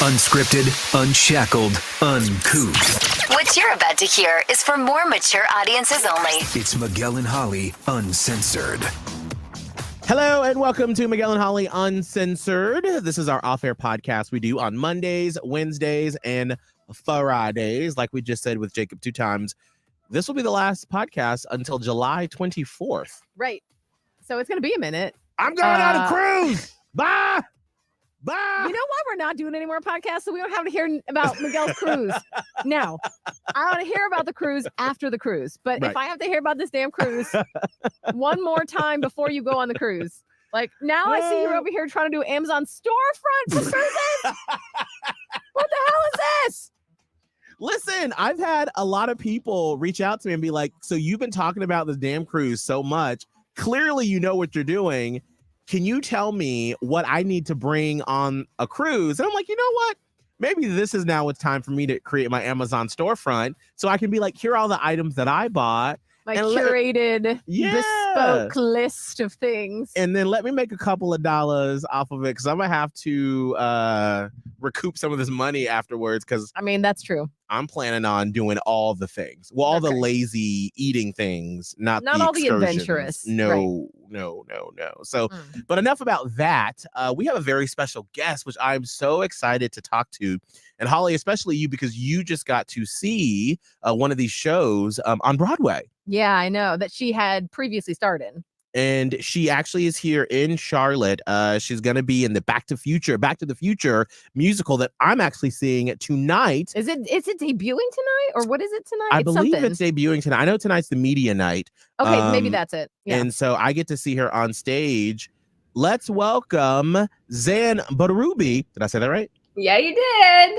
Unscripted, unshackled, uncouth. What you're about to hear is for more mature audiences only. It's Miguel and Holly, Uncensored. Hello and welcome to Miguel and Holly Uncensored. This is our off-air podcast we do on Mondays, Wednesdays, and Fridays. Like we just said with Jacob 2 times, this will be the last podcast until July 24th. Right. So it's going to be a minute. I'm going on a cruise. Bye. Bye. You know why we're not doing any more podcasts? So we don't have to hear about Miguel's cruise. Now, I want to hear about the cruise after the cruise. But if I have to hear about this damn cruise one more time before you go on the cruise, like now I see you're over here trying to do Amazon storefront for cruises. What the hell is this? Listen, I've had a lot of people reach out to me and be like, so you've been talking about this damn cruise so much. Clearly, you know what you're doing. Can you tell me what I need to bring on a cruise? And I'm like, you know what? Maybe this is now it's time for me to create my Amazon storefront so I can be like, here are all the items that I bought. My curated, bespoke list of things. And then let me make a couple of dollars off of it because I'm going to have to recoup some of this money afterwards because I mean, that's true. I'm planning on doing all the things. Well, all the lazy eating things, not all the excursions. adventurous. No. So, but enough about that. We have a very special guest, which I'm so excited to talk to. And Holly, especially you, because you just got to see one of these shows on Broadway. Yeah, I know that she had previously started. And she actually is here in Charlotte. She's going to be in the Back to the Future musical that I'm actually seeing tonight. Is it debuting tonight or what is it tonight? I believe it's debuting tonight. I know tonight's the media night. Okay, maybe that's it. Yeah. And so I get to see her on stage. Let's welcome Zan Badarubi. Did I say that right? Yeah, you did.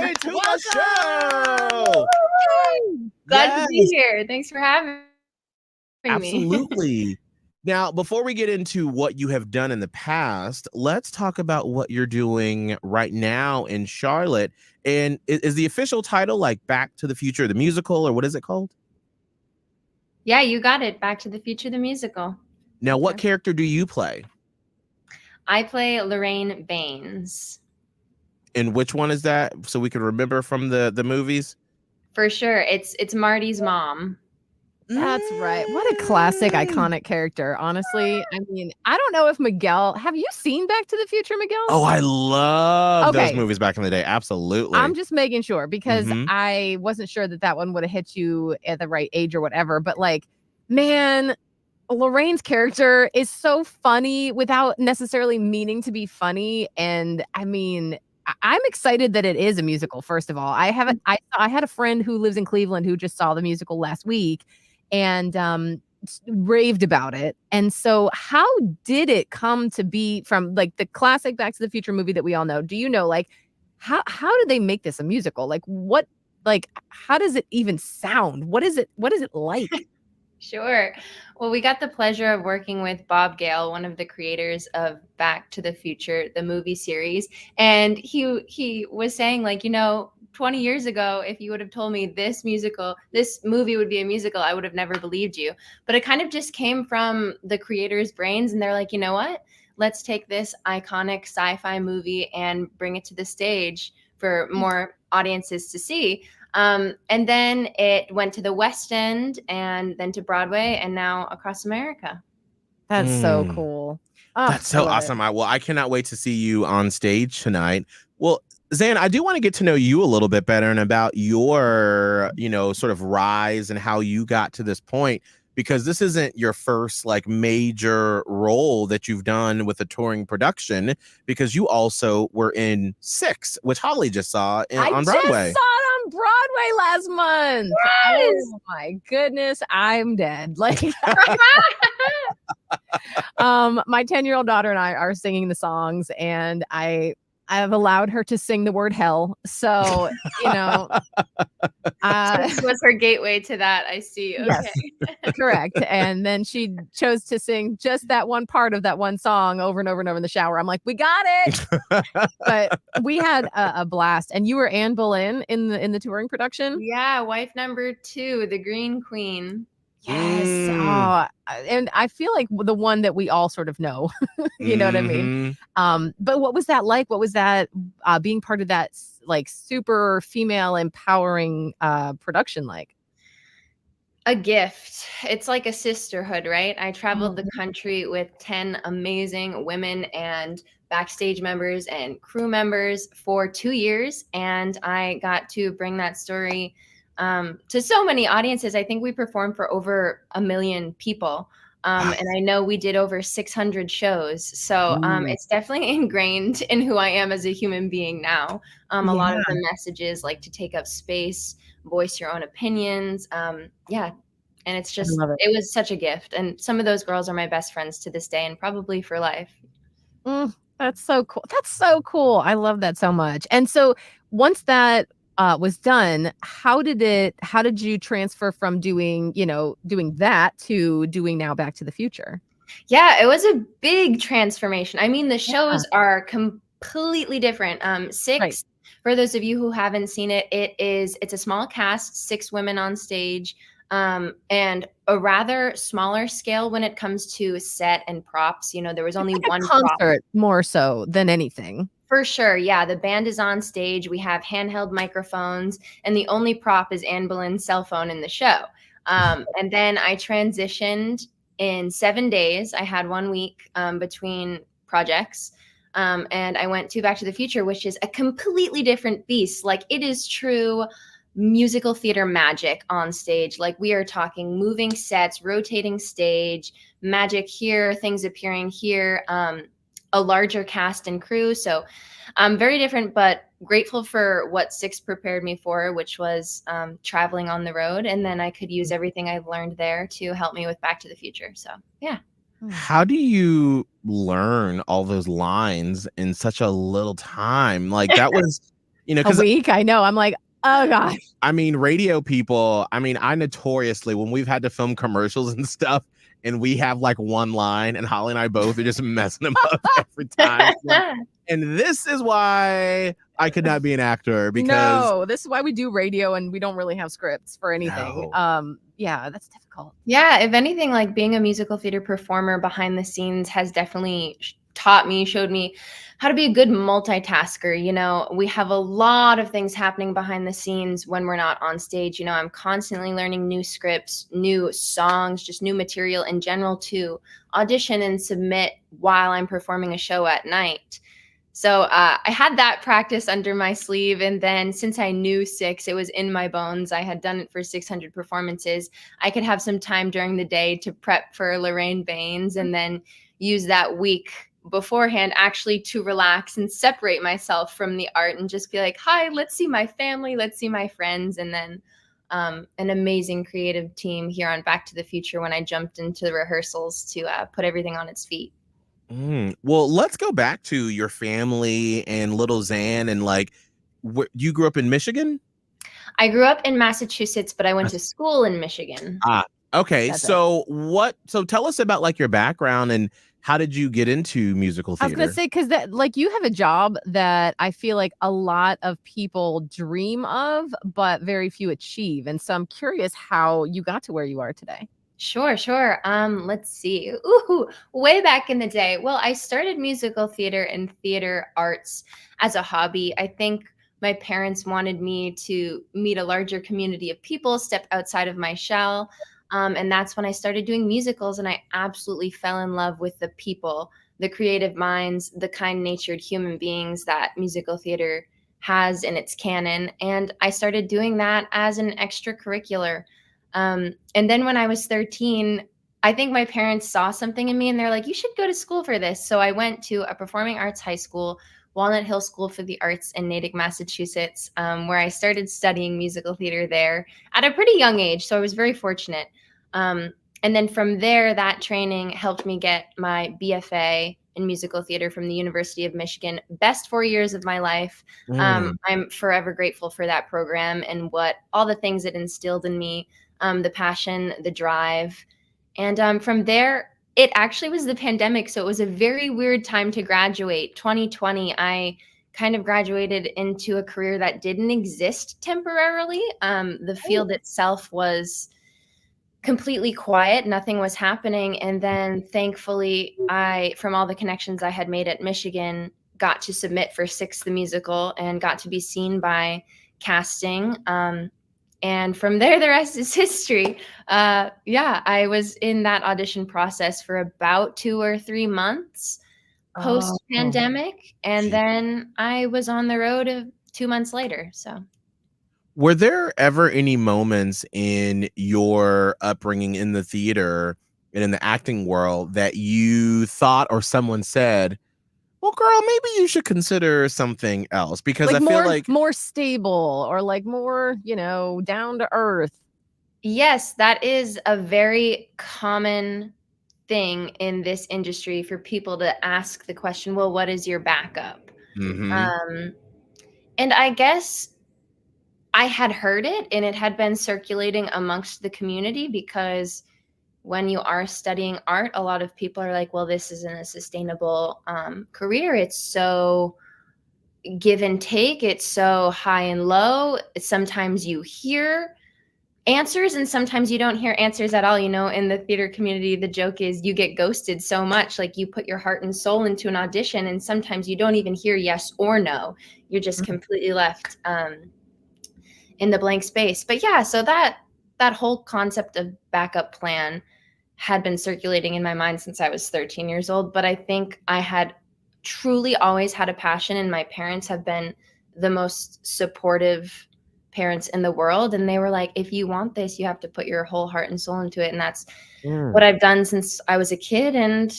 Yay! To the show! Glad to be here. Thanks for having me. Absolutely. Now, before we get into what you have done in the past, let's talk about what you're doing right now in Charlotte. And is the official title like Back to the Future, the musical, or what is it called? Yeah, you got it. Back to the Future, the musical. Now, what character do you play? I play Lorraine Baines. And which one is that? So we can remember from the movies? For sure. It's Marty's mom. That's right. What a classic, iconic character. Honestly, I mean, I don't know if Miguel, have you seen Back to the Future, Miguel? Oh, I love those movies back in the day. Absolutely. I'm just making sure because I wasn't sure that one would have hit you at the right age or whatever. But like, man, Lorraine's character is so funny without necessarily meaning to be funny. And I mean, I'm excited that it is a musical. First of all, I had a friend who lives in Cleveland who just saw the musical last week and raved about it. And so how did it come to be from like the classic Back to the Future movie that we all know? Do you know, like, how did they make this a musical? Like how does it even sound? What is it like? Sure. Well, we got the pleasure of working with Bob Gale, one of the creators of Back to the Future, the movie series. And he was saying, like, 20 years ago, if you would have told me this movie would be a musical, I would have never believed you. But it kind of just came from the creators' brains. And they're like, you know what? Let's take this iconic sci-fi movie and bring it to the stage for more audiences to see. And then it went to the West End and then to Broadway and now across America. That's so cool. Oh, that's so awesome. I cannot wait to see you on stage tonight. Well, Zan, I do want to get to know you a little bit better and about your, sort of rise and how you got to this point, because this isn't your first like major role that you've done with a touring production, because you also were in 6, which Holly just saw on Broadway. I just saw it on Broadway last month. Yes. Oh my goodness, I'm dead. Like, my 10-year-old daughter and I are singing the songs, and I have allowed her to sing the word hell. So, this was her gateway to that. I see. Okay. Yes, correct. And then she chose to sing just that one part of that one song over and over and over in the shower. I'm like, we got it. But we had a blast. And you were Anne Boleyn in the touring production. Yeah. Wife number 2, the Green Queen. Yes. And I feel like the one that we all sort of know, you know what I mean? But what was that like? What was that being part of that like super female empowering production like? A gift. It's like a sisterhood, right? I traveled the Mhm. country with 10 amazing women and backstage members and crew members for 2 years. And I got to bring that story to so many audiences. I think we performed for over 1 million people. Wow. And I know we did over 600 shows. So Ooh. it's definitely ingrained in who I am as a human being now. A lot Yeah. of the messages like to take up space, voice your own opinions. Yeah. And it's I just, love it. it was such a gift. And some of those girls are my best friends to this day and probably for life. That's so cool. That's so cool. I love that so much. And so once that was done, how did you transfer from doing, doing that to doing now Back to the Future? Yeah, it was a big transformation. I mean, the Yeah. shows are completely different. Right. Six, for those of you who haven't seen it, it's a small cast, 6 women on stage, and a rather smaller scale when it comes to set and props. There was It's only like a one prop. concert more so than anything. For sure, yeah, the band is on stage, we have handheld microphones, and the only prop is Anne Boleyn's cell phone in the show. And then I transitioned in 7 days. I had 1 week, between projects, and I went to Back to the Future, which is a completely different beast. Like, it is true musical theater magic on stage. Like, we are talking moving sets, rotating stage, magic here, things appearing here, a larger cast and crew. So very different, but grateful for what Six prepared me for, which was traveling on the road. And then I could use everything I've learned there to help me with Back to the Future. So, yeah. How do you learn all those lines in such a little time? Like that was, A because week, I know. I'm like, oh gosh. I mean, radio people, I mean, I notoriously, when we've had to film commercials and stuff, and we have like one line, and Holly and I both are just messing them up every time. And this is why I could not be an actor because No, this is why we do radio and we don't really have scripts for anything. no. Yeah, that's difficult. Yeah, if anything, like being a musical theater performer behind the scenes has definitely taught me, showed me how to be a good multitasker. We have a lot of things happening behind the scenes when we're not on stage. I'm constantly learning new scripts, new songs, just new material in general to audition and submit while I'm performing a show at night. So I had that practice under my sleeve. And then since I knew Six, it was in my bones. I had done it for 600 performances. I could have some time during the day to prep for Lorraine Baines and then use that week beforehand actually to relax and separate myself from the art and just be like, hi, let's see my family, let's see my friends. And then an amazing creative team here on Back to the Future when I jumped into the rehearsals to put everything on its feet. Well, let's go back to your family and little Zan and like, you grew up in Michigan? I grew up in Massachusetts, but I went to school in Michigan. Okay. That's it. So tell us about like your background and how did you get into musical I was theater? gonna say, because that like you have a job that I feel like a lot of people dream of, but very few achieve. And so I'm curious how you got to where you are today. Sure. Let's see. Ooh, way back in the day. Well, I started musical theater and theater arts as a hobby. I think my parents wanted me to meet a larger community of people, step outside of my shell. And that's when I started doing musicals, and I absolutely fell in love with the people, the creative minds, the kind-natured human beings that musical theater has in its canon. And I started doing that as an extracurricular. And then when I was 13, I think my parents saw something in me and they're like, you should go to school for this. So I went to a performing arts high school, Walnut Hill School for the Arts in Natick, Massachusetts, where I started studying musical theater there at a pretty young age. So I was very fortunate. And then from there, that training helped me get my BFA in musical theater from the University of Michigan. Best 4 years of my life. I'm forever grateful for that program and all the things it instilled in me, the passion, the drive. And from there, it actually was the pandemic. So it was a very weird time to graduate. 2020, I kind of graduated into a career that didn't exist temporarily. The field itself was completely quiet. Nothing was happening. And then thankfully, from all the connections I had made at Michigan, got to submit for Six the Musical and got to be seen by casting. And from there, the rest is history. I was in that audition process for about 2 or 3 months post-pandemic. And then I was on the road 2 months later. So. Were there ever any moments in your upbringing in the theater and in the acting world that you thought or someone said, well, girl, maybe you should consider something else? Because I feel like more stable or like more, down to earth. Yes, that is a very common thing in this industry for people to ask the question, well, what is your backup? And I guess I had heard it and it had been circulating amongst the community, because when you are studying art, a lot of people are like, well, this isn't a sustainable career. It's so give and take. It's so high and low. Sometimes you hear answers and sometimes you don't hear answers at all. In the theater community, the joke is you get ghosted so much. Like, you put your heart and soul into an audition and sometimes you don't even hear yes or no. You're just completely left in the blank space. But yeah, so that whole concept of backup plan had been circulating in my mind since I was 13 years old. But I think I had truly always had a passion, and my parents have been the most supportive parents in the world. And they were like, if you want this, you have to put your whole heart and soul into it. And that's what I've done since I was a kid, and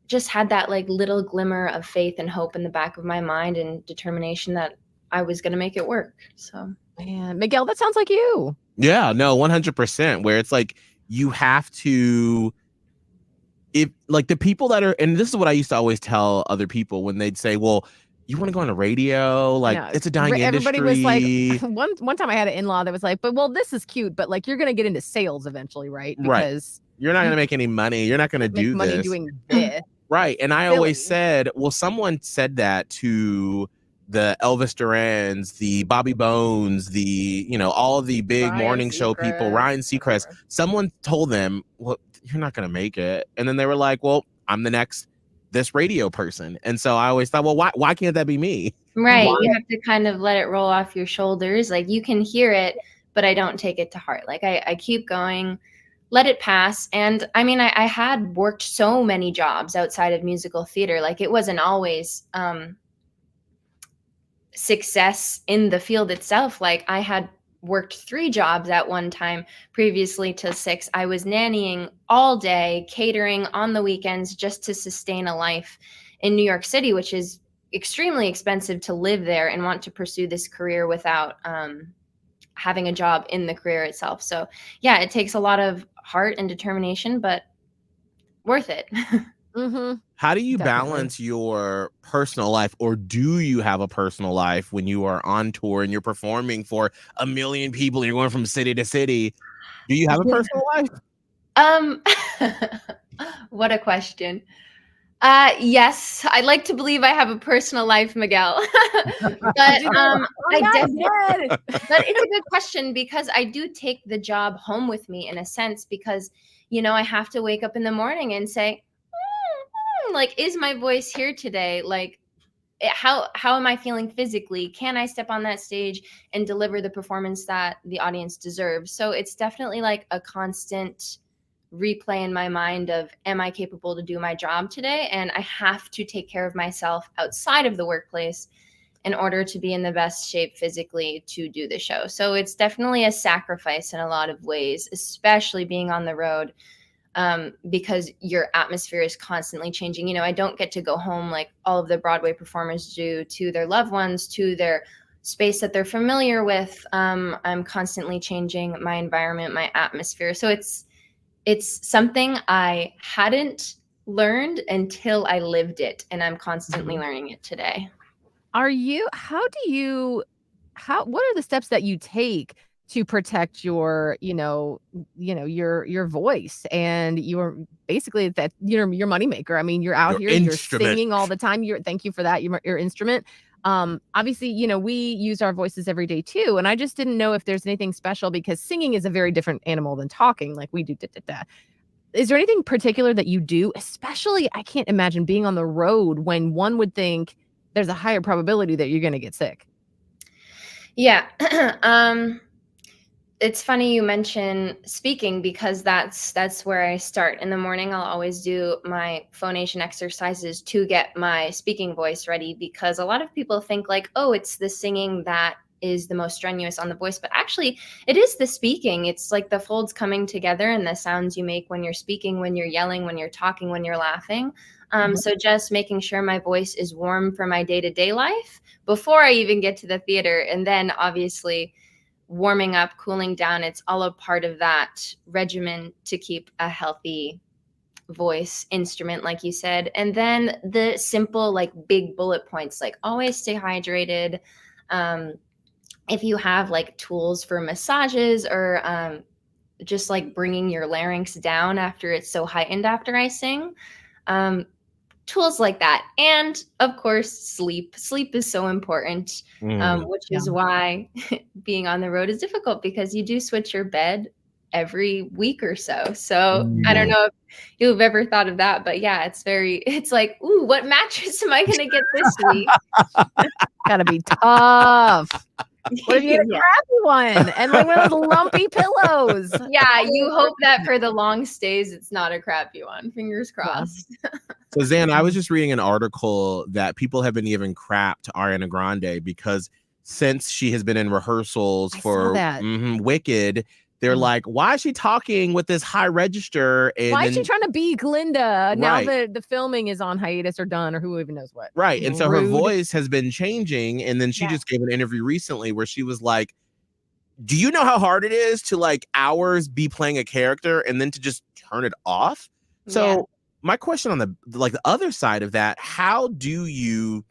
just had that like little glimmer of faith and hope in the back of my mind and determination that I was going to make it work. So, man, Miguel, that sounds like you. Yeah, no, 100%, where it's like you have to, if like the people that are, and this is what I used to always tell other people when they'd say, well, you want to go on the radio? Like, it's a dying Everybody industry. was like, one time I had an in-law that was like, but well, this is cute, but like, you're going to get into sales eventually, right? Because you're not going to make any money. You're not going to do money this. doing this. Right. And I always said, well, someone said that to the Elvis Durans, the Bobby Bones, the, all the big morning show people, Ryan Seacrest. Someone told them, well, you're not going to make it. And then they were like, well, I'm the next this radio person. And so I always thought, well, why can't that be me? Right. You have to kind of let it roll off your shoulders. Like, you can hear it, but I don't take it to heart. Like, I keep going, let it pass. And I mean, I had worked so many jobs outside of musical theater. Like, it wasn't always success in the field itself. Like, I had worked 3 jobs at one time previously to Six. I was nannying all day, catering on the weekends, just to sustain a life in New York City, which is extremely expensive to live there and want to pursue this career without having a job in the career itself. So yeah, it takes a lot of heart and determination, but worth it. How do you balance your personal life, or do you have a personal life when you are on tour and you're performing for 1 million people and you're going from city to city? Do you have a personal life? What a question. Yes, I'd like to believe I have a personal life, Miguel. But I definitely, but it's a good question, because I do take the job home with me in a sense, because, I have to wake up in the morning and say, like, is my voice here today? Like, how am I feeling physically? Can I step on that stage and deliver the performance that the audience deserves? So it's definitely like a constant replay in my mind of, am I capable to do my job today? And I have to take care of myself outside of the workplace in order to be in the best shape physically to do the show. So it's definitely a sacrifice in a lot of ways, especially being on the road. Because your atmosphere is constantly changing. I don't get to go home like all of the Broadway performers do, to their loved ones, to their space that they're familiar with. I'm constantly changing my environment, my atmosphere. So it's something I hadn't learned until I lived it, and I'm constantly learning it today. What are the steps that you take to protect your voice and your basically that your moneymaker? I mean, you're out here, you're singing all the time. Thank you for that. Your instrument. Obviously, you know, we use our voices every day too. And I just didn't know if there's anything special because singing is a very different animal than talking, like we do. Da, da, da. Is there anything particular that you do? Especially, I can't imagine being on the road when one would think there's a higher probability that you're going to get sick. Yeah. It's funny you mention speaking because that's where I start. In the morning, I'll always do my phonation exercises to get my speaking voice ready because a lot of people think like, oh, it's the singing that is the most strenuous on the voice, but actually it is the speaking. It's like the folds coming together and the sounds you make when you're speaking, when you're yelling, when you're talking, when you're laughing. So just making sure my voice is warm for my day-to-day life before I even get to the theater. And then obviously warming up, cooling down, it's all a part of that regimen to keep a healthy voice instrument, like you said. And then the simple, like big bullet points, like always stay hydrated. If you have like tools for massages or just like bringing your larynx down after it's so heightened after I sing, tools like that. And of course, sleep. Sleep is so important, which is why being on the road is difficult because you do switch your bed every week or so. So I don't know if you've ever thought of that, but yeah, it's like, ooh, what mattress am I going to get this week? Gotta be tough. What if you get a crappy one and like one of those lumpy pillows? Yeah, you hope that for the long stays, it's not a crappy one. Fingers crossed. So Zan, I was just reading an article that people have been giving crap to Ariana Grande because since she has been in rehearsals for Wicked, they're like, why is she talking with this high register? And why is she trying to be Glinda now that the filming is on hiatus or done or who even knows what? Right. And so her voice has been changing. And then she just gave an interview recently where she was like, do you know how hard it is to like hours be playing a character and then to just turn it off? So my question on the other side of that, how do you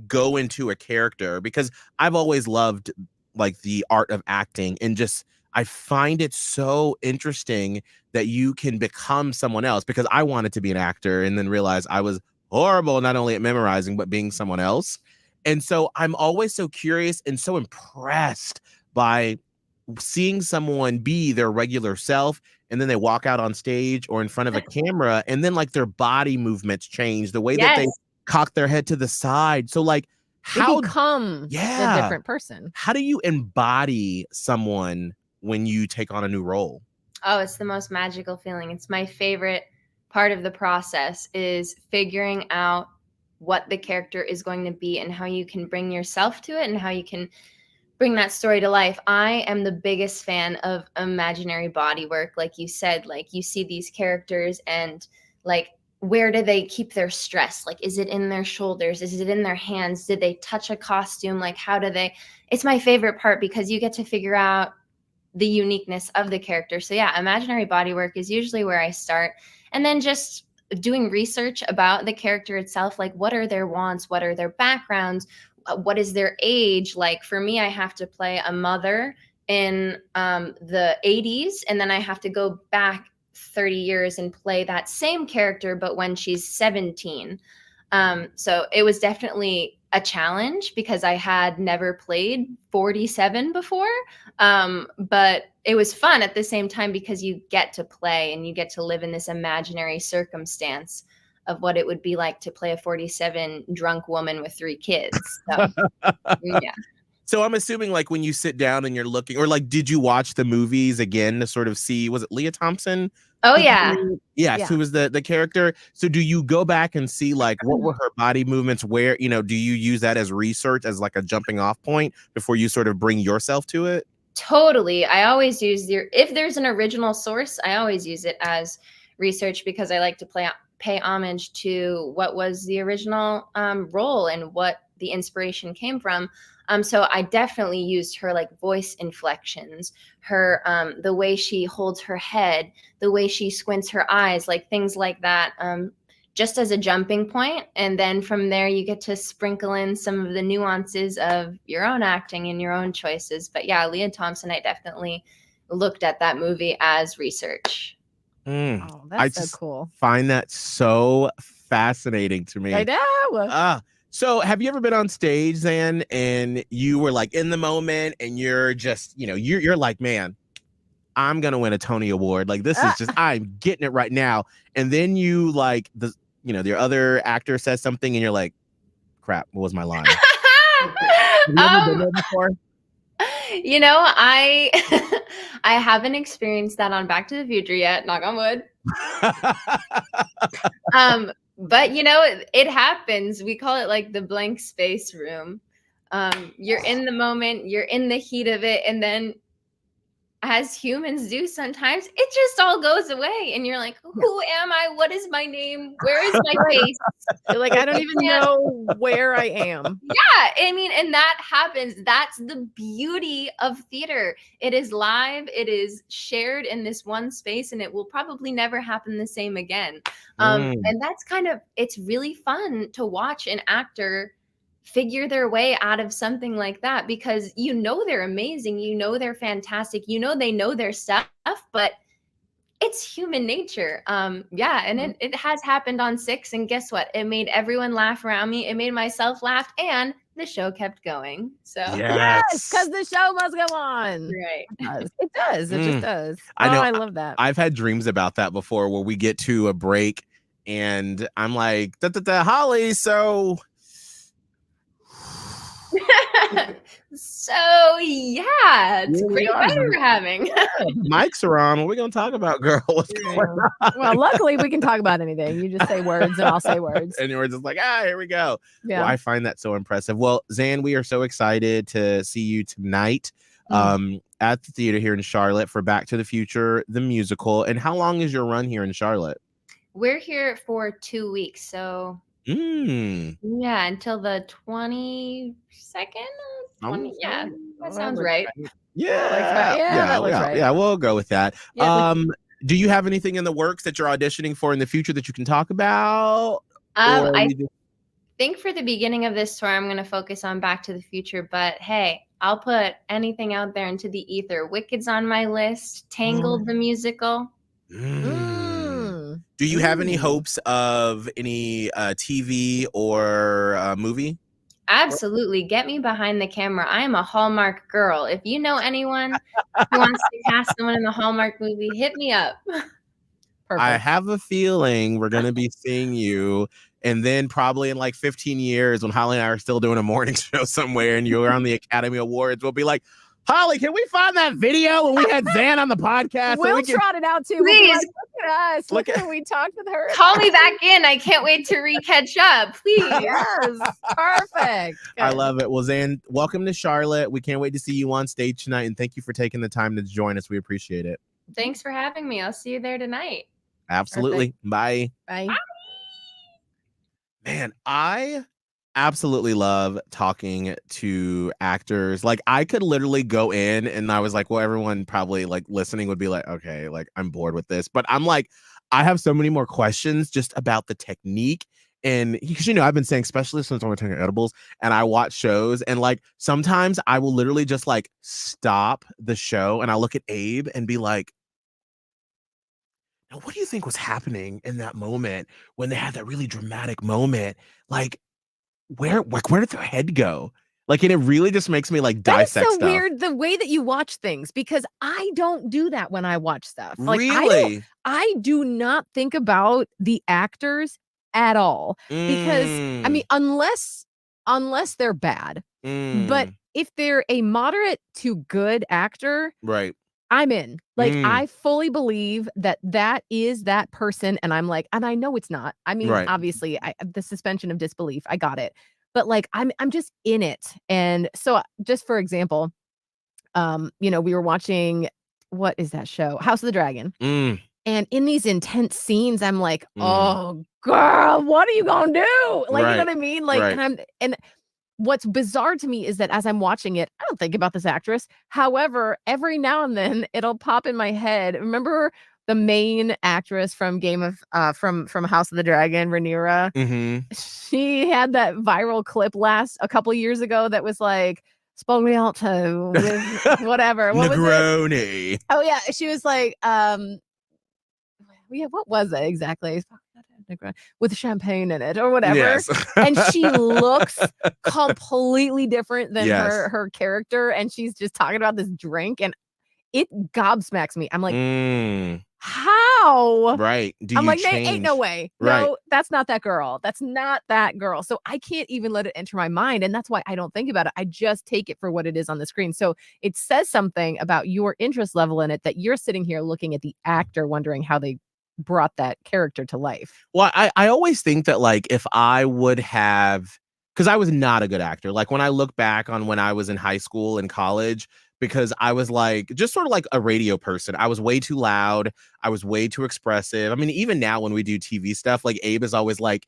go into a character? Because I've always loved like the art of acting and just I find it so interesting that you can become someone else because I wanted to be an actor and then realized I was horrible not only at memorizing but being someone else. And so I'm always so curious and so impressed by seeing someone be their regular self and then they walk out on stage or in front of a camera and then like their body movements change, the way that they cock their head to the side. So like how become a different person. How do you embody someone when you take on a new role? Oh, it's the most magical feeling. It's my favorite part of the process is figuring out what the character is going to be and how you can bring yourself to it and how you can bring that story to life. I am the biggest fan of imaginary body work. Like you said, like you see these characters and like, where do they keep their stress? Like, is it in their shoulders? Is it in their hands? Did they touch a costume? Like, how do they? It's my favorite part because you get to figure out the uniqueness of the character. So yeah, imaginary bodywork is usually where I start. And then just doing research about the character itself, like what are their wants? What are their backgrounds? What is their age? Like for me, I have to play a mother in the 80s, and then I have to go back 30 years and play that same character, but when she's 17. So it was definitely a challenge because I had never played 47 before. But it was fun at the same time because you get to play and you get to live in this imaginary circumstance of what it would be like to play a 47 drunk woman with 3 kids. So, yeah. So I'm assuming like when you sit down and you're looking, or like, did you watch the movies again to sort of see, was it Leah Thompson? Oh yeah. Yes, who was the character. So do you go back and see like what were her body movements? Where, you know, do you use that as research as like a jumping off point before you sort of bring yourself to it? Totally. I always use if there's an original source, I always use it as research because I like to pay homage to what was the original role and what the inspiration came from. So I definitely used her like voice inflections, her the way she holds her head, the way she squints her eyes, like things like that, just as a jumping point. And then from there, you get to sprinkle in some of the nuances of your own acting and your own choices. But yeah, Leah Thompson, I definitely looked at that movie as research. Oh, that's so cool. Find that so fascinating to me. I know. So have you ever been on stage, Zan, and you were like in the moment and you're just, you're like, man, I'm gonna win a Tony Award. Like this is just, I'm getting it right now. And then you like the other actor says something and you're like, crap, what was my line? Have you ever been there before? I I haven't experienced that on Back to the Future yet, knock on wood. But it happens. We call it like the blank space room. You're in the moment, you're in the heat of it, and then as humans do sometimes, it just all goes away and you're like, who am I? What is my name? Where is my face? You're like, I don't even know where I am. Yeah, I mean, and that happens. That's the beauty of theater. It is live, it is shared in this one space, and it will probably never happen the same again. And that's it's really fun to watch an actor figure their way out of something like that, because they're amazing, they're fantastic, they know their stuff, but it's human nature. And it has happened on Six, and guess what? It made everyone laugh around me. It made myself laugh, and the show kept going. So yes, because the show must go on. Right. It does. It just does. I know. I love that. I've had dreams about that before, where we get to a break and I'm like, Holly, so so yeah, it's a great weather we're having. Mics are on. What are we gonna talk about, girl? What's going on? Well, luckily we can talk about anything. You just say words and I'll say words. And we're just like, here we go. Yeah. Well, I find that so impressive. Well, Zan, we are so excited to see you tonight at the theater here in Charlotte for Back to the Future, the musical. And how long is your run here in Charlotte? We're here for 2 weeks, so yeah, until the 22nd. Yeah, that sounds right. Yeah, we'll go with that. Yeah, do you have anything in the works that you're auditioning for in the future that you can talk about? I think for the beginning of this tour, I'm going to focus on Back to the Future, but hey, I'll put anything out there into the ether. Wicked's on my list, Tangled the musical. Do you have any hopes of any TV or movie? Absolutely. Get me behind the camera. I am a Hallmark girl. If you know anyone who wants to cast someone in the Hallmark movie, hit me up. Perfect. I have a feeling we're going to be seeing you. And then probably in like 15 years, when Holly and I are still doing a morning show somewhere and you're on the Academy Awards, we'll be like, Holly, can we find that video when we had Zan on the podcast? We'll trot it out too. Please. Like, look at us. Look at we talked with her. Call me back in. I can't wait to catch up. Please. Yes. Perfect. Good. I love it. Well, Zan, welcome to Charlotte. We can't wait to see you on stage tonight. And thank you for taking the time to join us. We appreciate it. Thanks for having me. I'll see you there tonight. Absolutely. Bye. Bye. Man, I absolutely love talking to actors. Like I could literally go in and I was like, well, everyone probably like listening would be like, okay, like I'm bored with this. But I'm like, I have so many more questions just about the technique. And because, I've been saying, especially since I'm taking edibles and I watch shows, and like sometimes I will literally just like stop the show and I look at Abe and be like, now, what do you think was happening in that moment when they had that really dramatic moment? Like, where did their head go? Like, and it really just makes me like dissect stuff. That's so stuff. weird, the way that you watch things, because I don't do that when I watch stuff. Like, really? I do not think about the actors at all. Because I mean, unless they're bad. But if they're a moderate to good actor, right, I'm in. Like, I fully believe that is that person. And I'm like, and I know it's not. I mean, obviously, the suspension of disbelief, I got it. But like, I'm just in it. And so just for example, we were watching, what is that show? House of the Dragon. And in these intense scenes, I'm like, oh, girl, what are you going to do? Like, you know what I mean? Like, and what's bizarre to me is that as I'm watching it, I don't think about this actress. However, every now and then it'll pop in my head. Remember the main actress from from House of the Dragon, Rhaenyra? She had that viral clip a couple years ago that was like, Spogliato with whatever. What Negroni. Was it? Oh yeah, she was like, yeah, what was it exactly? with champagne in it or whatever. Yes. And she looks completely different than Yes. her character. And she's just talking about this drink and it gobsmacks me. I'm like, how? Right. Do I'm you like, change? ain't no way. Right. No, that's not that girl. That's not that girl. So I can't even let it enter my mind. And that's why I don't think about it. I just take it for what it is on the screen. So it says something about your interest level in it that you're sitting here looking at the actor, wondering how they brought that character to life. Well, I always think that, like, if I would have, because I was not a good actor. Like, when I look back on when I was in high school and college, because I was like just sort of like a radio person. I was way too loud. I was way too expressive. I mean, even now when we do TV stuff, like Abe is always like,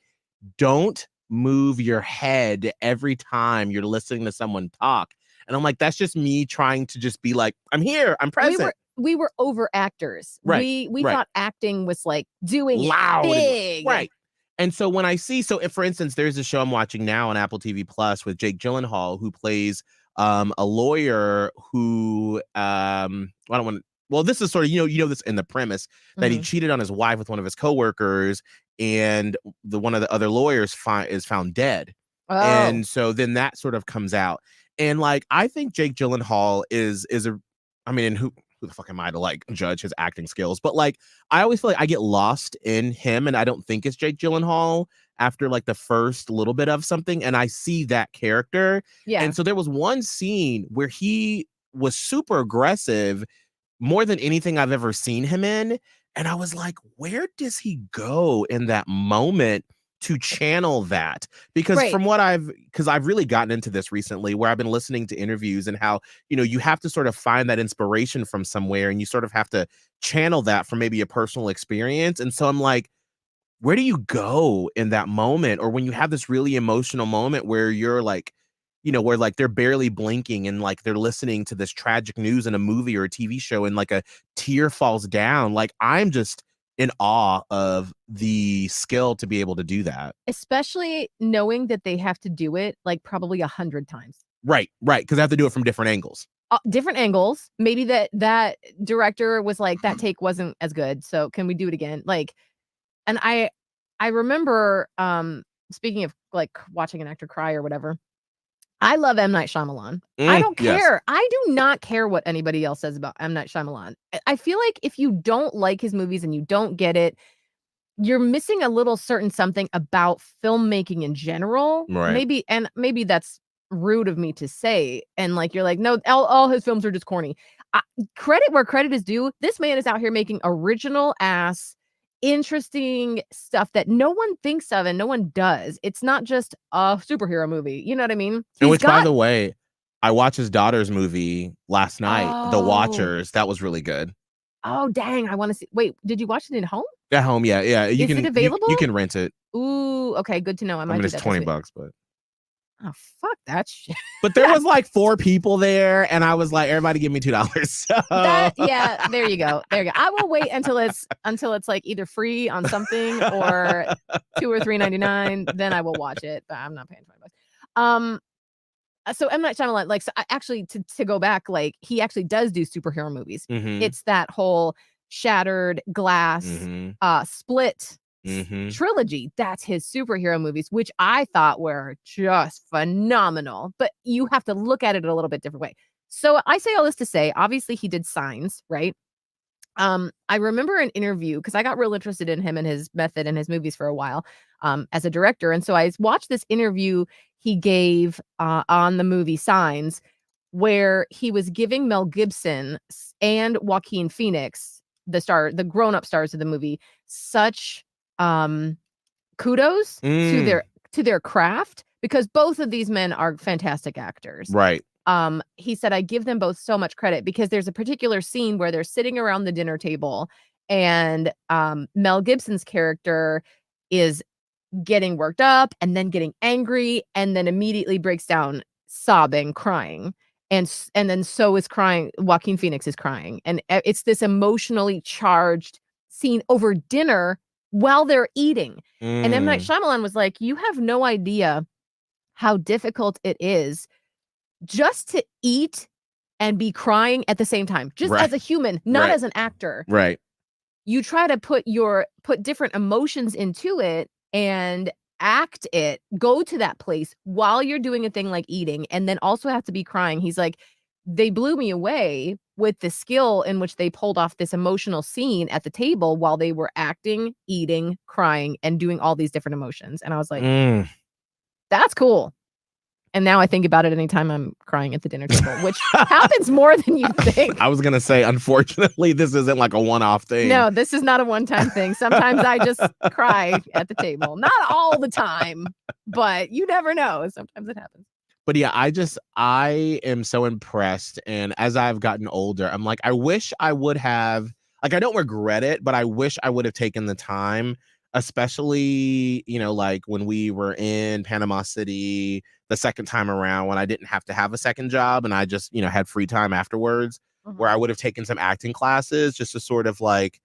don't move your head every time you're listening to someone talk. And I'm like, that's just me trying to just be like, I'm here, I'm present. We were over actors. Right. We thought acting was like doing loud, it big. Right. And so when I see, so if, for instance, there's a show I'm watching now on Apple TV Plus with Jake Gyllenhaal, who plays a lawyer who I don't want to, well, this is sort of, you know this in the premise that he cheated on his wife with one of his coworkers, and one of the other lawyers is found dead. Oh. And so then that sort of comes out. And like, I think Jake Gyllenhaal is a, I mean, and who the fuck am I to like judge his acting skills? But like, I always feel like I get lost in him and I don't think it's Jake Gyllenhaal after like the first little bit of something. And I see that character. Yeah. And so there was one scene where he was super aggressive, more than anything I've ever seen him in. And I was like, where does he go in that moment to channel that? Because from what because I've really gotten into this recently where I've been listening to interviews and how, you have to sort of find that inspiration from somewhere and you sort of have to channel that from maybe a personal experience. And so I'm like, where do you go in that moment? Or when you have this really emotional moment where you're like, where like they're barely blinking and like they're listening to this tragic news in a movie or a TV show and like a tear falls down. Like, I'm just in awe of the skill to be able to do that. Especially knowing that they have to do it like probably 100 times. Right. Because they have to do it from different angles. Different angles. Maybe that director was like, that take wasn't as good. So can we do it again? Like, and I remember, speaking of like watching an actor cry or whatever, I love M. Night Shyamalan. I don't care. Yes. I do not care what anybody else says about M. Night Shyamalan. I feel like if you don't like his movies and you don't get it, you're missing a little certain something about filmmaking in general. Right. Maybe that's rude of me to say. And like, you're like, no, all his films are just corny. Credit where credit is due. This man is out here making original ass, interesting stuff that no one thinks of and no one does. It's not just a superhero movie. You know what I mean? And which, by the way, I watched his daughter's movie last night, The Watchers. That was really good. Oh, dang. I want to see. Wait, did you watch it at home? At home, yeah. Is it available? You can rent it. Ooh, okay, good to know. I mean, it's $20, but oh, fuck that shit. But there was like 4 people there, and I was like, everybody give me $2. So. Yeah, there you go. I will wait until it's like either free on something or $2 or $3.99. Then I will watch it, but I'm not paying $20. So M. Night Shyamalan, like, so actually to go back, like, he actually does do superhero movies. It's that whole Shattered, Glass, Split trilogy. That's his superhero movies, which I thought were just phenomenal. But you have to look at it a little bit different way. So I say all this to say, obviously he did Signs, right? I remember an interview because I got real interested in him and his method and his movies for a while as a director. And so I watched this interview he gave on the movie Signs, where he was giving Mel Gibson and Joaquin Phoenix, the grown-up stars of the movie, such kudos to their craft, because both of these men are fantastic actors. Right. He said, I give them both so much credit because there's a particular scene where they're sitting around the dinner table and Mel Gibson's character is getting worked up and then getting angry and then immediately breaks down sobbing, crying. And then so is crying. Joaquin Phoenix is crying. And it's this emotionally charged scene over dinner while they're eating. And M. Night Shyamalan was like, you have no idea how difficult it is just to eat and be crying at the same time, just as a human, not as an actor. Right. you try to put different emotions into it and act it, go to that place while you're doing a thing like eating, and then also have to be crying. He's like, they blew me away with the skill in which they pulled off this emotional scene at the table while they were acting, eating, crying, and doing all these different emotions. And I was like, that's cool. And now I think about it anytime I'm crying at the dinner table, which happens more than you think. I was going to say, unfortunately, this isn't like a one-off thing. No, this is not a one-time thing. Sometimes I just cry at the table. Not all the time, but you never know. Sometimes it happens. But yeah, I am so impressed. And as I've gotten older, I'm like, I wish I would have, like, I don't regret it, but I wish I would have taken the time, especially, you know, like when we were in Panama City the second time around, when I didn't have to have a second job and I just, you know, had free time afterwards, where I would have taken some acting classes just to sort of like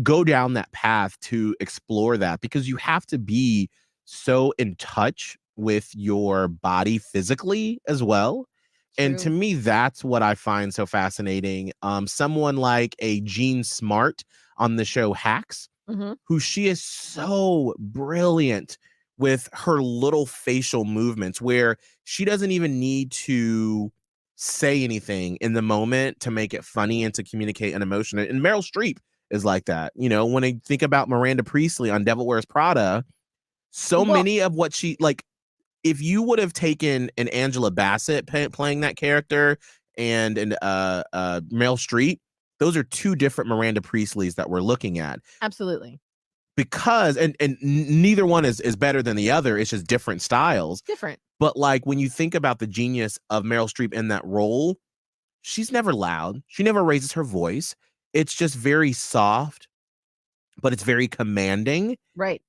go down that path to explore that, because you have to be so in touch with your body physically as well. True. And to me, that's what I find so fascinating. Someone like a Jean Smart on the show Hacks, who she is so brilliant with her little facial movements, where she doesn't even need to say anything in the moment to make it funny and to communicate an emotion. And Meryl Streep is like that. You know, when I think about Miranda Priestley on Devil Wears Prada, many of what she, like, if you would have taken an Angela Bassett playing that character and Meryl Streep, those are two different Miranda Priestleys that we're looking at. Absolutely. Because and neither one is better than the other. It's just different styles. Different. But like when you think about the genius of Meryl Streep in that role, she's never loud. She never raises her voice. It's just very soft, but it's very commanding. Right.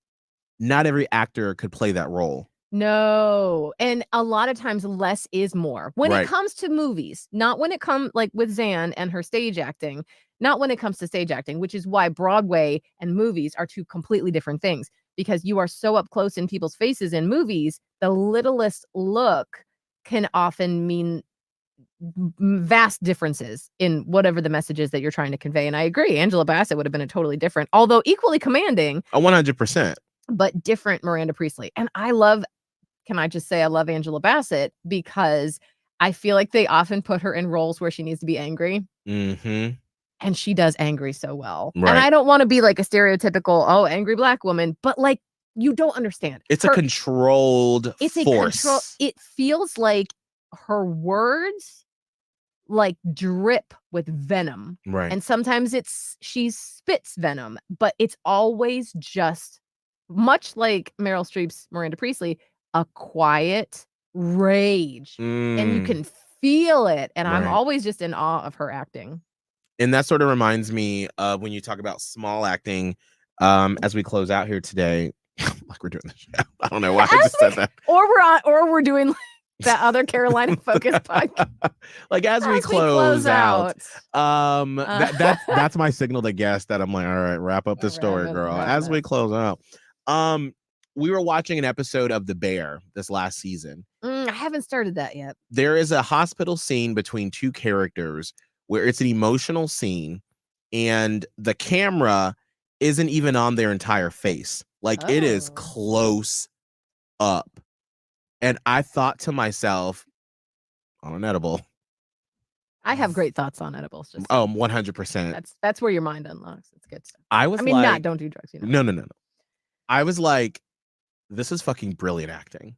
Not every actor could play that role. No. And a lot of times less is more. When it comes to movies, not when it comes like with Zan and her stage acting, not when it comes to stage acting, which is why Broadway and movies are two completely different things, because you are so up close in people's faces in movies. The littlest look can often mean vast differences in whatever the message is that you're trying to convey. And I agree, Angela Bassett would have been a totally different, although equally commanding. 100%. But different Miranda Priestley. And can I just say I love Angela Bassett because I feel like they often put her in roles where she needs to be angry. And she does angry so well. Right. And I don't want to be like a stereotypical, angry Black woman, but like, you don't understand. It's a controlled force. It feels like her words like drip with venom. Right. And sometimes she spits venom, but it's always just, much like Meryl Streep's Miranda Priestley, a quiet rage. And you can feel it. And I'm always just in awe of her acting. And that sort of reminds me of when you talk about small acting, as we close out here today, like we're doing the show. I don't know why I just said that. Or we're doing that other Carolina Focus podcast. Like as we close out. That's my signal to guess that I'm like, all right, wrap up the story, girl. As we close out. We were watching an episode of The Bear this last season. I haven't started that yet. There is a hospital scene between two characters where it's an emotional scene and the camera isn't even on their entire face. Like it is close up. And I thought to myself, on an edible. I have great thoughts on edibles. Just 100%. That's where your mind unlocks. It's good stuff. Don't do drugs. No. I was like, this is fucking brilliant acting,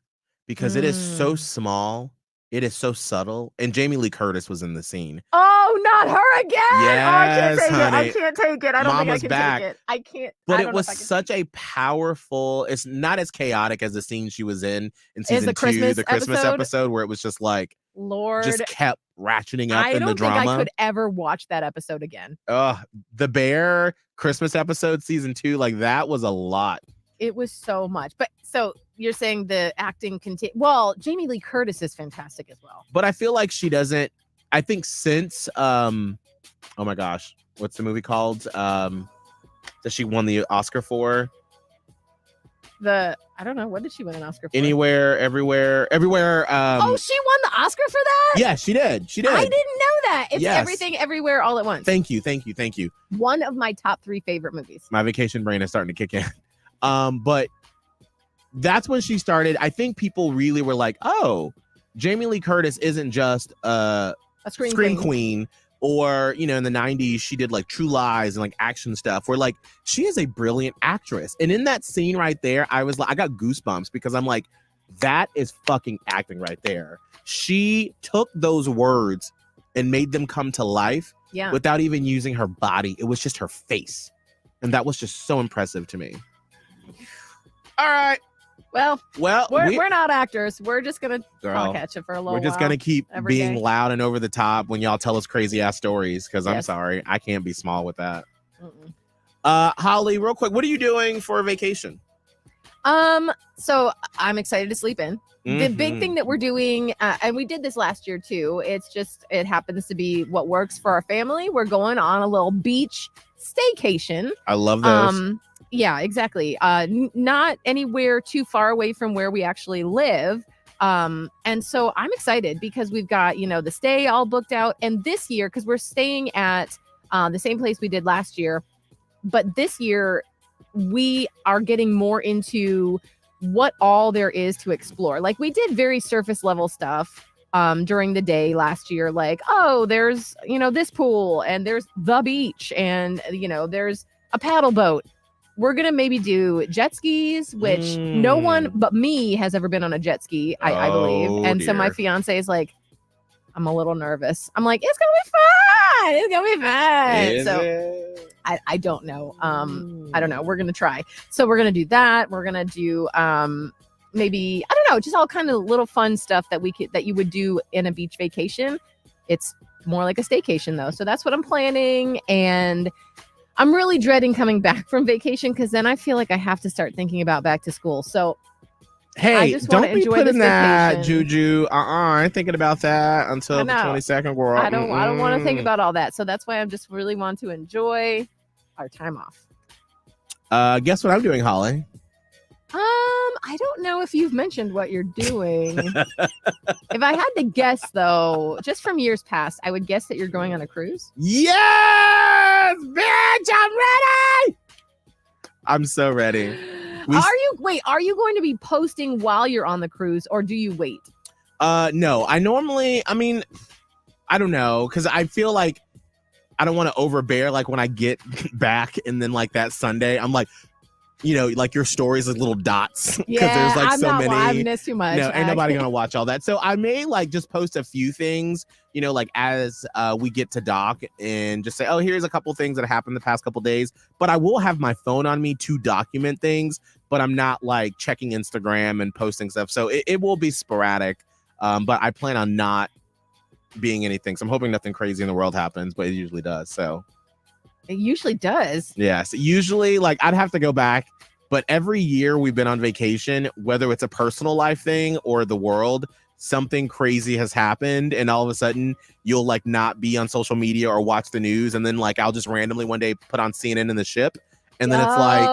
because it is so small. It is so subtle. And Jamie Lee Curtis was in the scene. Oh, not her again. Yes, I can't take it. I don't Mama's think I can back. take it. I can't. But it was such a powerful, it's not as chaotic as the scene she was in season 2, the Christmas episode, where it was just like, Lord, just kept ratcheting up in the drama. I don't think I could ever watch that episode again. The Bear Christmas episode, season 2, like that was a lot. It was so much. But so you're saying the acting well, Jamie Lee Curtis is fantastic as well. But I feel like she doesn't, I think since oh my gosh, what's the movie called? That she won the Oscar for? I don't know, what did she win an Oscar for? Anywhere, Everywhere. Oh, she won the Oscar for that? Yeah, she did. I didn't know that. It's Yes. Everything Everywhere All at Once. Thank you. One of my top 3 favorite movies. My vacation brain is starting to kick in. But that's when she started. I think people really were like, oh, Jamie Lee Curtis isn't just a scream queen. Or, you know, in the 90s, she did like True Lies and like action stuff where like she is a brilliant actress. And in that scene right there, I was like, I got goosebumps because I'm like, that is fucking acting right there. She took those words and made them come to life without even using her body. It was just her face. And that was just so impressive to me. All right. Well, we're not actors. We're just gonna talk at you for a little while. We're just gonna keep being day. loud and over the top when y'all tell us crazy ass stories. Because I'm sorry, I can't be small with that. Holly, real quick, what are you doing for vacation? So I'm excited to sleep in. The big thing that we're doing, and we did this last year too. It happens to be what works for our family. We're going on a little beach staycation. I love those. Yeah, exactly. Not anywhere too far away from where we actually live. And so I'm excited because we've got, the stay all booked out. And this year, because we're staying at the same place we did last year, but this year we are getting more into what all there is to explore. Like we did very surface level stuff during the day last year. Like, oh, there's, this pool and there's the beach and, there's a paddle boat. We're going to maybe do jet skis, which no one but me has ever been on a jet ski, I believe. And so my fiance is like, I'm a little nervous. I'm like, it's going to be fun. It's going to be fun. So I don't know. I don't know. We're going to try. So we're going to do that. We're going to do maybe, I don't know, just all kind of little fun stuff that you would do in a beach vacation. It's more like a staycation though. So that's what I'm planning. And I'm really dreading coming back from vacation because then I feel like I have to start thinking about back to school. So, hey, don't be putting that juju. I ain't thinking about that until the 22nd, girl. I don't want to think about all that. So that's why I'm just really want to enjoy our time off. Guess what I'm doing, Holly? I don't know if you've mentioned what you're doing. If I had to guess, though, just from years past, I would guess that you're going on a cruise. Yes, bitch, I'm ready. I'm so ready. Are you going to be posting while you're on the cruise, or do you wait? No, I don't know, because I feel like I don't want to overbear. Like when I get back, and then like that Sunday, I'm like, like your stories like little dots because there's like so many. I missed too much. No, ain't nobody gonna watch all that. So I may like just post a few things, like as we get to dock and just say, oh, here's a couple things that happened the past couple days. But I will have my phone on me to document things, but I'm not like checking Instagram and posting stuff. So it will be sporadic. But I plan on not being anything. So I'm hoping nothing crazy in the world happens, but it usually does. So it usually does. Yes. Usually, like, I'd have to go back. But every year we've been on vacation, whether it's a personal life thing or the world, something crazy has happened. And all of a sudden, you'll, like, not be on social media or watch the news. And then, like, I'll just randomly one day put on CNN in the ship. And then it's like,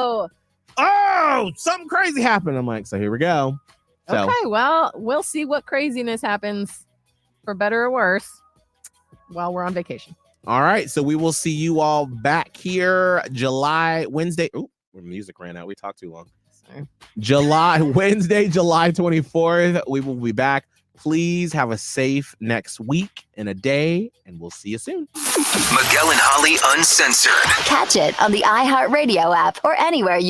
oh, something crazy happened. I'm like, so here we go. So, okay, well, we'll see what craziness happens, for better or worse, while we're on vacation. All right, so we will see you all back here Wednesday. Oh, our music ran out. We talked too long. Sorry. Wednesday, July 24th. We will be back. Please have a safe next week and a day, and we'll see you soon. Miguel and Holly Uncensored. Catch it on the iHeartRadio app or anywhere you